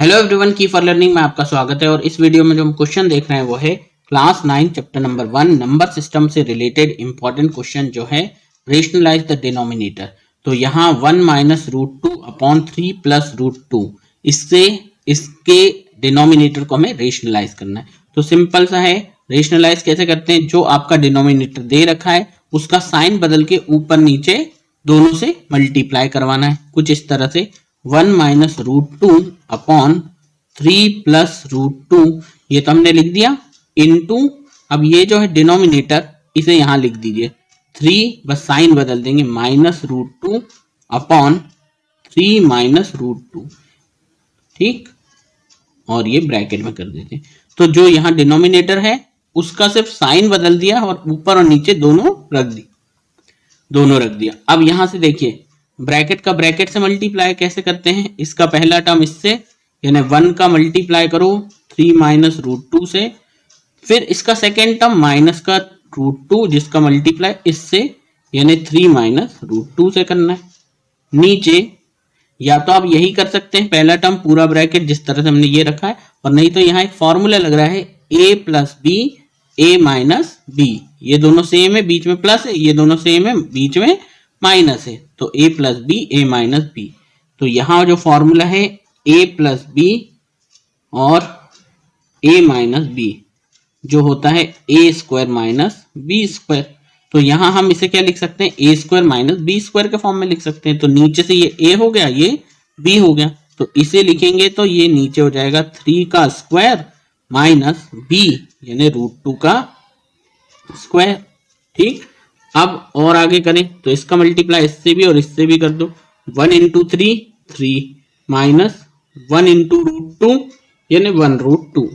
Hello everyone, की for learning में आपका स्वागत है। और इस वीडियो में जो हम क्वेश्चन देख रहे हैं वो है class 9 chapter number 1 number system से रिलेटेड इंपॉर्टेंट क्वेश्चन जो है रेशनलाइज द डिनोमिनेटर। तो यहाँ 1 minus root two upon 3 plus root two, इससे इसके डिनोमिनेटर को हमें रेशनलाइज करना है। तो सिंपल सा है, रेशनलाइज कैसे करते हैं, जो आपका डिनोमिनेटर दे रखा है उसका साइन बदल के ऊपर नीचे दोनों से मल्टीप्लाई करवाना है। कुछ इस तरह से 1 minus root two upon 3 plus root two, ये तो हमने लिख दिया इनटू, अब ये जो है डिनोमिनेटर इसे यहां लिख दीजिए 3, बस साइन बदल देंगे, minus root two upon 3 minus root two, ठीक, और ये ब्रैकेट में कर देते हैं। तो जो यहाँ डिनोमिनेटर है उसका सिर्फ साइन बदल दिया और ऊपर और नीचे दोनों रख दिया। अब यहां से देखिए ब्रैकेट का ब्रैकेट से मल्टीप्लाई कैसे करते हैं, इसका पहला टर्म इससे यानी 1 का मल्टीप्लाई करो 3 माइनस रूट टू से, फिर इसका सेकेंड टर्म माइनस का रूट टू जिसका मल्टीप्लाई इससे यानी 3 माइनस रूट टू से करना है। नीचे या तो आप यही कर सकते हैं, पहला टर्म पूरा ब्रैकेट जिस तरह से हमने ये रखा है, और नहीं तो यहाँ एक फॉर्मूला लग रहा है a plus B A minus B, ये दोनों सेम है, बीच में प्लस है, ये दोनों सेम है, बीच में माइनस है, तो a plus B A minus B. तो यहां जो फॉर्मूला है a प्लस बी और a माइनस बी जो होता है a square minus B square. तो यहां हम इसे क्या लिख सकते हैं, a square minus B square के फॉर्म में लिख सकते हैं। तो नीचे से ये a हो गया, ये b हो गया, तो इसे लिखेंगे तो ये नीचे हो जाएगा 3 का स्क्वायर माइनस b यानी रूट टू का स्क्वायर, ठीक। अब और आगे करें तो इसका मल्टीप्लाई इससे भी और इससे भी कर दो, 1 into 3 minus 1 into root two यानी 1 रूट टू,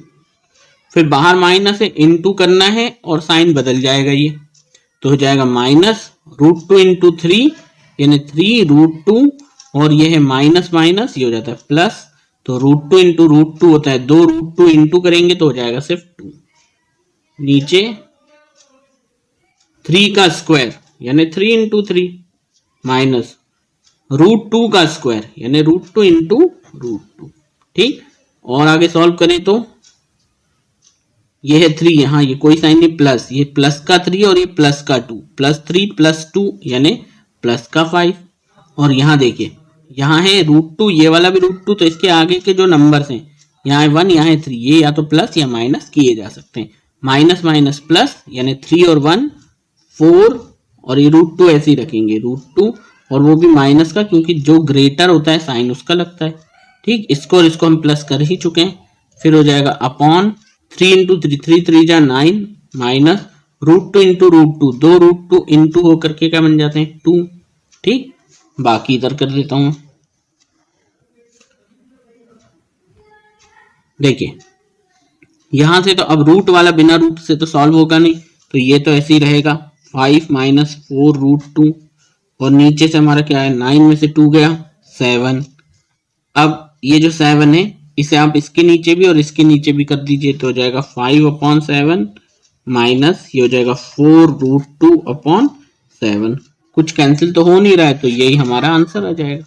फिर बाहर माइनस है, इंटू करना है और साइन बदल जाएगा, ये तो हो जाएगा माइनस रूट टू इंटू 3 यानी 3 रूट टू, और ये है माइनस माइनस, ये हो जाता है प्लस, तो root two into root two होता है 2 रूट टू, इंटू करेंगे तो हो जाएगा सिर्फ 2, नीचे 3 का स्क्वायर यानी 3 इंटू 3 माइनस रूट टू का स्क्वायर यानी root two into root two, ठीक। और आगे सॉल्व करें तो ये है 3, यहाँ ये कोई साइन नहीं, प्लस, ये प्लस का 3 और ये प्लस का 2, प्लस 3 प्लस 2 यानी प्लस का 5। और यहाँ देखिए यहाँ है रूट टू, ये वाला भी रूट टू, तो इसके आगे के जो नंबर्स हैं यहाँ है 1 यहाँ है 3, ये या तो प्लस या माइनस किए जा सकते हैं, माइनस माइनस प्लस यानी 3 और 1 4, और ये रूट टू ऐसे ही रखेंगे रूट टू, और वो भी माइनस का, क्योंकि जो ग्रेटर होता है साइन उसका लगता है, ठीक। इसको और इसको हम प्लस कर ही चुके हैं, फिर हो जाएगा अपॉन 3 इंटू 3 3 जा 9 minus root two into root two, 2 root two into होकर के क्या बन जाते हैं 2, ठीक। बाकी इधर कर देता हूं, देखिए यहां से तो अब रूट वाला बिना रूट से तो सॉल्व होगा नहीं, तो ये तो ऐसे ही रहेगा 5 माइनस 4 रूट टू, और नीचे से हमारा क्या है 9 में से 2 गया 7। अब ये जो 7 है इसे आप इसके नीचे भी और इसके नीचे भी कर दीजिए, तो हो जाएगा 5 अपॉन 7 माइनस ये हो जाएगा 4 रूट टू अपॉन 7। कुछ कैंसिल तो हो नहीं रहा है, तो यही हमारा आंसर आ जाएगा।